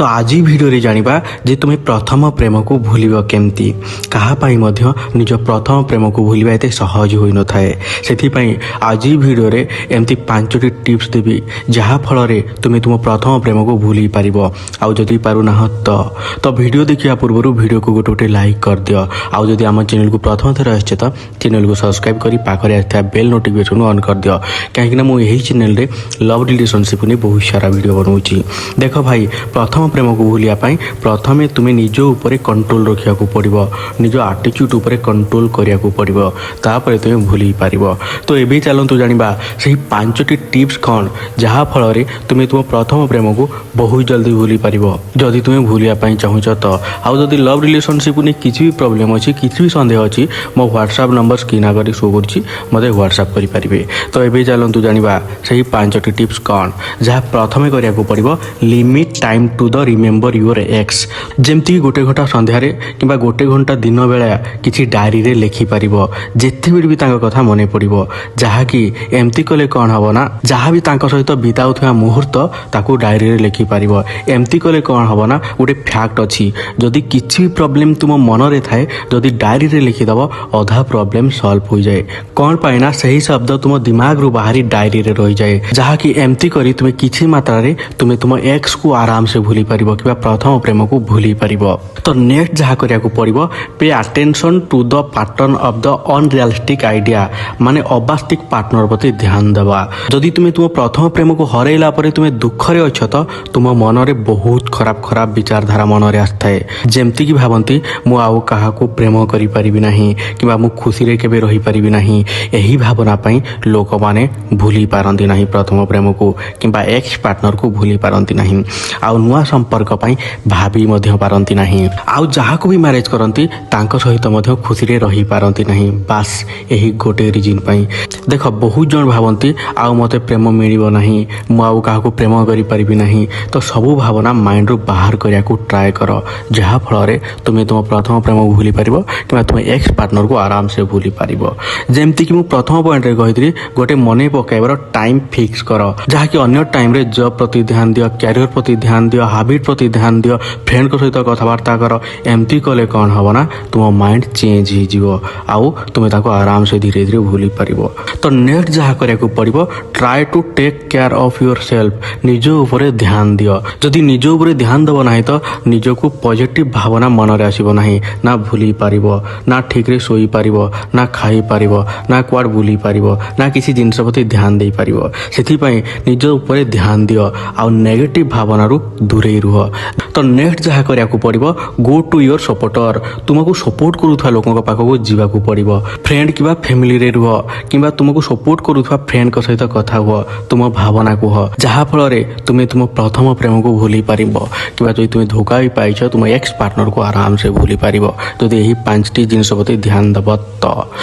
तो आज भिडियो जानिबा जे तुम प्रथम प्रेम को भूलिब केमती काहापाई मध्य निज प्रथम प्रेम को भूलिबा एते सहज होई न थाए। सेथिपाई आज भिडियो रे एमती 5टी टिप्स देबी जहा फल रे तुम तुम प्रथम प्रेम को भूली पारिबो। आउ जदि पारु ना तो भिडियो देखिया पूर्व भिडियो को गोटे लाइक कर दियो। आउ जदि आम चैनल को प्रथम थर आछे तो चैनल को सब्सक्राइब करी पाखरे आथा बेल नोटिफिकेशन ऑन कर दियो, कहीं मु यही चैनल रे लव रिलेशनशिप ने बहुत सारा वीडियो बनाऊँगी। देख भाई प्रथम प्रेम को भूलिया प्रथमे तुम्हें निज उपरे कंट्रोल रखा पड़ो, निज आटिट्यूड उपरे कंट्रोल करिया पड़ो, तापर तुम्हें भूली पारिबो। तो एबे चलतु जानिबा सही 5टी टिप्स कौन जहा फल रे तुम्हें तुम प्रथम प्रेम को बहुत जल्दी भूली पारिबो जदि तुम्हें भूलिया चाहूच तो। आउ जदि लव रिलेशनशिप ने किसी भी प्रॉब्लम अच्छी किसी भी संदेह अच्छी मो व्हाट्सएप नंबर स्क्रीन आगे शो करुच्ची मते व्हाट्सएप करें। तो एबे चलतु जानिबा सही 5टी टिप्स कौन जहाँ प्रथमे करिया पड़ो limit time to the remember your ex. जमती गोटे घंटा संध्यारे कि गोटे घंटा दिन बेला किसी डायरी रे लिखि पारिबो जेते भी कथा मन पड़ो, जहाँकि एमती कले कौन हम ना जहाँ भी सहित बिताउଥିବା मुहूर्त ताकू डायरी रे लिखि पारिबो। एमती कले कौन हम ना गोटे फैक्ट अच्छी जदि किसी भी प्रॉब्लम तुम मन रे थाए जदि डायरी रे लिखिदब अधा प्रॉब्लम सॉल्व हो जाए। कौन पाइना सही शब्द तुम दिमाग रू बाहरी डायरी रे रही जाए, जहाँकि एमती करी तुम्हें किसी मात्रा रे तुम्हें तुम एक्स को आराम से भूली पारिबो कि प्रथम प्रेम को भूली पारिबो। तो नेक्स्ट जहाँ करिया पड़ो pay attention to the pattern of the unrealistic idea, माने अवास्तविक पार्टनर प्रति ध्यान देवा। जदि तुम्हें तुम प्रथम प्रेम को हरैला परे तुम्हें दुख रे अछ तो तुम मन रे बहुत खराब खराब विचारधारा मन रे आस्थाए, जेमती कि भावंती मु आउ काहा को प्रेम करि परिबि नाही किबा मु खुशी रे केबे रही परिबि नाही। एही भावना पई लोक माने भूली पारंती नाही प्रथम प्रेम को किबा एक्स पार्टनर को भूली पारंती नाही। आउ नुआ संपर्क पई भाभी मध्य पारंती नाही। आउ जहा को भी मैरिज करंती तांको सहित मध्य खुशी रे रही पारंती नाही। बास एही गोटे रीजन पई देख बहुत जन भावंती आउ मते प्रेम मिलिबो नाही, मु आउ काहा को प्रेम करि परिबि नाही। तो सबु भावना माइंड रो बाहर करिया को ट्राई करो, जहा फल रे तुम तुम प्रथम प्रेम को भूली पारिबो कि तुम एक्स पार्टनर को आराम से भूली पारिबो। जेमती कि मु प्रथम पॉइंट रे कहितरी गोटे मने पकाइबार टाइम फिक्स करो, जहा कि अन्य टाइम रे जॉब प्रति ध्यान दियो, कैरियर प्रति ध्यान दियो, हैबिट प्रति ध्यान दियो, फ्रेंड को सहित कथबार्ता करो। एमती कले कौन हम ना तुम माइंड चेंज हो जिवो आउ तुम ताको आराम से धीरे धीरे भूली पारिबो। तो नेक्स्ट जहा करिया पड़ो try to take care of yourself, निज उपरे ध्यान दियो। जदि निज उपरे ध्यान देव ना तो निज को पॉजिटिव भावना मन रे आसीबो नाही, ना भूली पारिबो, ना ठीक रे सोई पारिबो, ना खाई पारिबो, ना कुआड बुली पारिबो, ना किसी जिनस प्रति ध्यान दे पारिबो। सेथि पई निज उपरे ध्यान दियो आउ नेगेटिव भावना रू दूरे रुह। तो नेक्स्ट जहा करिया पड़ो गो टू योर सपोर्टर, तुमको सपोर्ट करूथवा लोकन पाखक जीवाकू पड़ो। फ्रेंड किबा फैमिली रे रुह किबा तुमको सपोर्ट करूथवा फ्रेंड को सहित कथा हुआ, तुम भावना कुह, जहा फल रे तुम तुम प्रथम प्रेम को भूली पारिबो किबा जदि तुम धोखा भी पाइछ तुम एक्स पार्टनर को आराम से भूली पारिबो जदि यही 5टी जिनस प्रति ध्यान दब।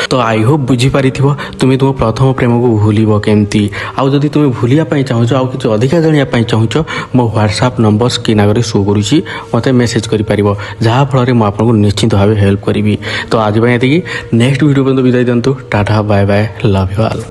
तो आई होप बुझी पारिथिबो तुम तुम प्रथम प्रेम को भूलिबो केमती। आउ जदि तुम भूलिया पई चाहूछ आउ किछ अधिका जानिया पई चाहूछ मो व्हाट्सएप नंबर स्क्रीन आगे शो करुच्ची मते मेसेज करि पारिबो, जहा फल रे मु आपनको निश्चित भाव हेल्प करिवि। तो आज पई एतिकी, नेक्स्ट वीडियो पर्यंत विदाय दियंतु। Tata bye bye, love you all.